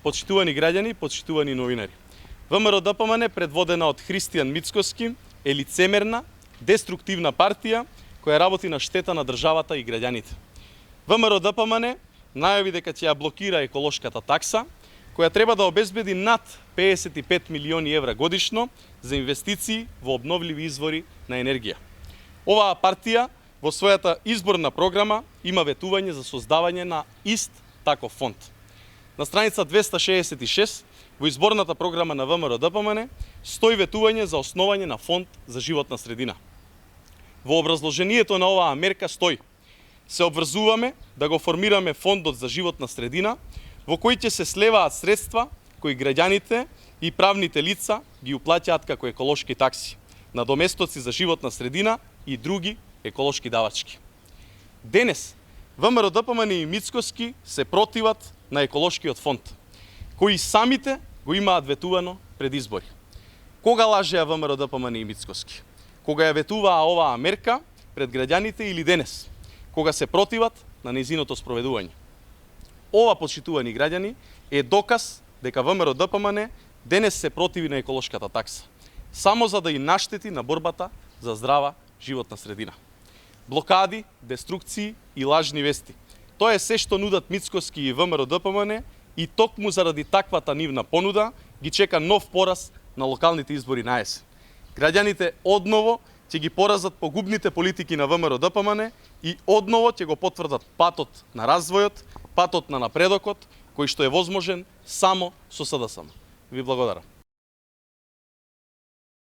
Почитувани граѓани, почитувани новинари. ВМРО-ДПМН, предводена од Христијан Мицкоски, е лицемерна, деструктивна партија која работи на штета на државата и граѓаните. ВМРО-ДПМН најави дека ќе ја блокира еколошката такса, која треба да обезбеди над 55 милиони евра годишно за инвестиции во обновливи извори на енергија. Оваа партија во својата изборна програма има ветување за создавање на ист таков фонд. На страница 266 во изборната програма на ВМРО-ДПМН стои ветување за основање на фонд за животна средина. Во образложението на оваа мерка стои: се обврзуваме да го формираме фондот за животна средина, во кој ќе се слеваат средства кои граѓаните и правните лица ги уплаќаат како еколошки такси, надоместоци за животна средина и други еколошки давачки. Денес ВМРО-ДПМН и Мицкоски се противат на еколошкиот фонд, кои самите го имаат ветувано пред избори. Кога лажеа ВМРО-ДПМН и Мицкоски? Кога ја ветуваа оваа мерка пред граѓаните или денес, кога се противат на нејзиното спроведување? Ова, почитувани граѓани, е доказ дека ВМРО-ДПМН денес се противи на еколошката такса, само за да и наштети на борбата за здрава животна средина. Блокади, деструкции и лажни вести. Тоа е се што нудат Мицкоски и ВМРО-ДПМН и токму заради таквата нивна понуда ги чека нов пораз на локалните избори на есен. Граѓаните одново ќе ги поразат погубните политики на ВМРО-ДПМН и одново ќе го потврдат патот на развојот, патот на напредокот, кој што е возможен само со СДСМ. Ви благодарам.